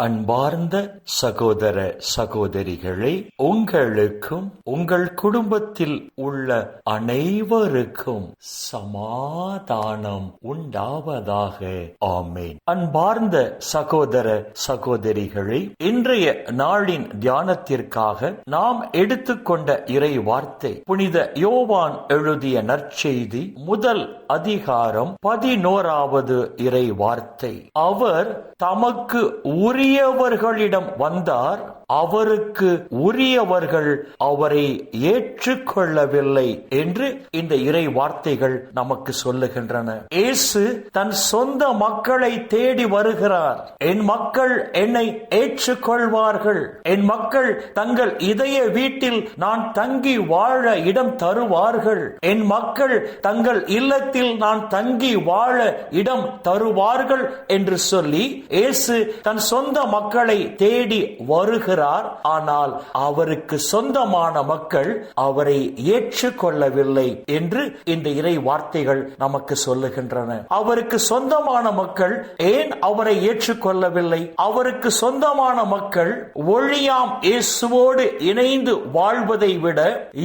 அன்பார்ந்த சகோதர சகோதரிகளே, உங்களுக்கும் உங்கள் குடும்பத்தில் உள்ள அனைவருக்கும் சமாதானம் உண்டாவதாக. ஆமென். அன்பார்ந்த சகோதர சகோதரிகளே, இன்றைய நாளின் தியானத்திற்காக நாம் எடுத்துக்கொண்ட இறை வார்த்தை புனித யோவான் எழுதிய நற்செய்தி முதல் அதிகாரம் 11வது இறை வார்த்தை. அவர் தமக்கு உரியவர்களிடம் வந்தார், அவருக்கு உரியவர்கள் அவரை ஏற்றுக்கொள்ளவில்லை என்று இந்த இறை வார்த்தைகள் நமக்கு சொல்லுகின்றன. இயேசு தன் சொந்த மக்களை தேடி வருகிறார். என் மக்கள் என்னை ஏற்றுக்கொள்வார்கள், என் மக்கள் தங்கள் இதய வீட்டில் நான் தங்கி வாழ இடம் தருவார்கள், என் மக்கள் தங்கள் இல்லத்தில் நான் தங்கி வாழ இடம் தருவார்கள் என்று சொல்லி இயேசு தன் சொந்த மக்களை தேடி வருகிறார். ஆனால் அவருக்கு சொந்தமான மக்கள் அவரை ஏற்றுக்கொள்ளவில்லை என்று இந்த இறை வார்த்தைகள் நமக்கு சொல்லுகின்றன. அவருக்கு சொந்தமான மக்கள் ஏன் அவரை ஏற்றுக்கொள்ளவில்லை? அவருக்கு சொந்தமான மக்கள் ஒளியாம் இயேசுவோடு இணைந்து வாழ்வதை விட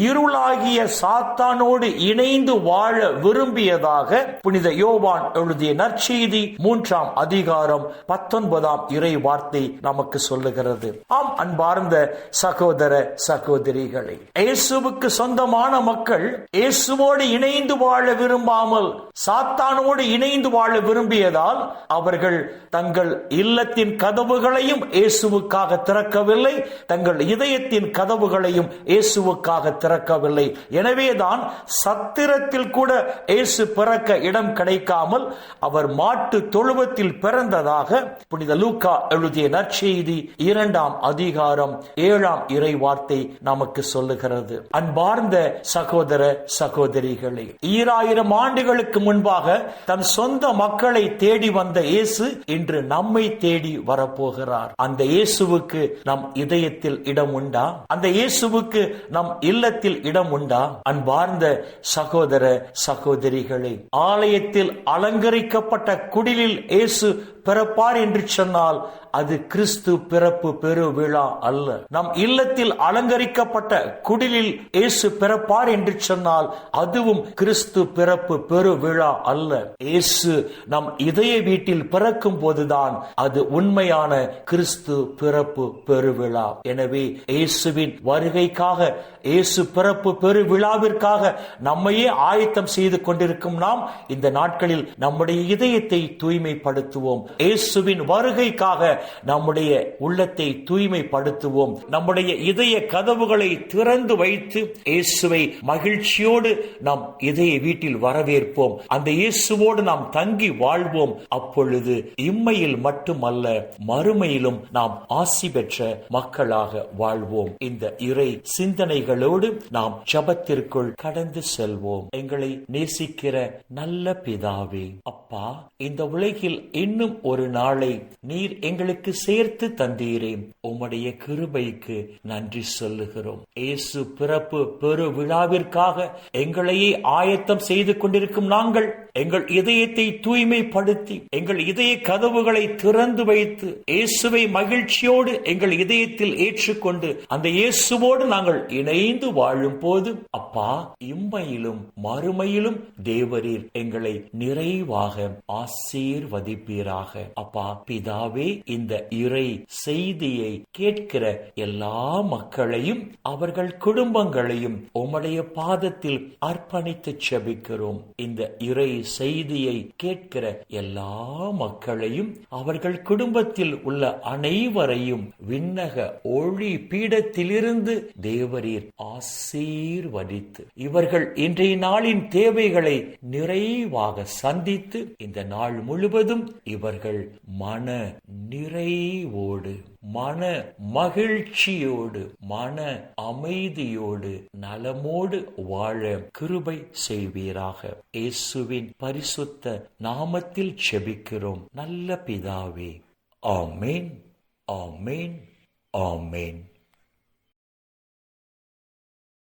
இருளாகிய சாத்தானோடு இணைந்து வாழ விரும்பியதாக புனித யோவான் எழுதிய நற்செய்தி 3ஆம் அதிகாரம் 19ஆம் இறை வார்த்தை நமக்கு சொல்லுகிறது. ஆம், அன்பார்ந்த சகோதர சகோதரிகளே, இயேசுவுக்கு சொந்தமான மக்கள் இயேசுவோடு இணைந்து வாழ விரும்பாமல் சாத்தானோடு இணைந்து வாழ விரும்பியதால் அவர்கள் தங்கள் இல்லத்தின் கதவுகளையும் இயேசுவுக்காக திறக்கவில்லை, தங்கள் இதயத்தின் கதவுகளையும் இயேசுவுக்காக திறக்கவில்லை. எனவேதான் சத்திரத்தில் கூட இயேசு பிறக்க இடம் கிடைக்காமல் அவர் மாட்டு தொழுவத்தில் பிறந்ததாக புனித லூக்கா எழுதிய நற்செய்தி 2ஆம் அதிகாரம் 7ஆம் இறை வார்த்தை நமக்கு சொல்லுகிறது. அன்பார்ந்த சகோதர சகோதரிகளே, 2000 ஆண்டுகளுக்கு முன்பாக தன் சொந்த மக்களை தேடி வந்த இயேசு இன்று நம்மை தேடி வரப்போகிறார். அந்த இயேசுவுக்கு நம் இதயத்தில் இடம் உண்டா? அந்த இயேசுவுக்கு நம் இல்லத்தில் இடம் உண்டா? அன்பார்ந்த சகோதர சகோதரிகளே, ஆலயத்தில் அலங்கரிக்கப்பட்ட குடிலில் இயேசு பிறப்பார் என்று சொன்னால் அது கிறிஸ்து பிறப்பு பெரு விழா அல்ல. நம் இல்லத்தில் அலங்கரிக்கப்பட்ட குடிலில் இயேசு பிறப்பார் என்று சொன்னால் அதுவும் கிறிஸ்து பிறப்பு பெரு விழா அல்ல. இயேசு நம் இதய வீட்டில் பிறக்கும் போதுதான் அது உண்மையான கிறிஸ்து பிறப்பு பெருவிழா. எனவே இயேசுவின் வருகைக்காக, இயேசு பிறப்பு பெரு விழாவிற்காக நம்மையே ஆயத்தம் செய்து கொண்டிருக்கும் நாம் இந்த நாட்களில் நம்முடைய இதயத்தை தூய்மைப்படுத்துவோம். இயேசுவின் வருகைக்காக நம்முடைய உள்ளத்தை தூய்மைப்படுத்துவோம். நம்முடைய இதய கதவுகளை திறந்து வைத்து இயேசுவை மகிழ்ச்சியோடு நம் இதய வீட்டில் வரவேற்போம். அந்த இயேசுவோடு நாம் தங்கி வாழ்வோம். அப்பொழுது இம்மையில் மட்டுமல்ல, மறுமையிலும் நாம் ஆசி பெற்ற மக்களாக வாழ்வோம். இந்த இறை சிந்தனைகளோடு நாம் ஜெபத்திற்குள் கடந்து செல்வோம். எங்களை நேசிக்கிற நல்ல பிதாவே, அப்பா, இந்த உலகில் இன்னும் ஒரு நாளை நீர் எங்களுக்கு சேர்த்து தந்தீரே, உம்முடைய கிருபைக்கு நன்றி சொல்லுகிறோம். இயேசு பிறப்பு பெரு விழாவிற்காக எங்களையே ஆயத்தம் செய்து கொண்டிருக்கும் நாங்கள் எங்கள் இதயத்தை தூய்மைப்படுத்தி எங்கள் இதய கதவுகளை திறந்து வைத்து இயேசுவை மகிழ்ச்சியோடு எங்கள் இதயத்தில் ஏற்றுக்கொண்டு அந்த இயேசுவோடு நாங்கள் இணைந்து வாழும் போது அப்பா, இம்மையிலும் மறுமையிலும் தேவரீர் எங்களை நிறைவாக ஆசீர்வதிப்பீராக. அப்பா பிதாவே, இந்த இறை செய்தியை கேட்கிற எல்லா மக்களையும் அவர்கள் குடும்பங்களையும் உம்முடைய பாதத்தில் அர்ப்பணித்து செபிக்கிறோம். இந்த இறை செய்தியை கேட்கிற எல்லா மக்களையும் அவர்கள் குடும்பத்தில் உள்ள அனைவரையும் விண்ணக ஒளி பீடத்திலிருந்து தேவரீர் ஆசீர்வதித்து இவர்கள் இன்றைய நாளின் தேவைகளை நிறைவாக சந்தித்து இந்த நாள் முழுவதும் இவர்கள் மன நிறைவோடு, மன மகிழ்ச்சியோடு, மன அமைதியோடு, நலமோடு வாழ கிருபை செய்வீராக. இயேசுவின் பரிசுத்த நாமத்தில் செபிக்கிறோம் நல்ல பிதாவே. ஆமேன், ஆமேன், ஆமேன்.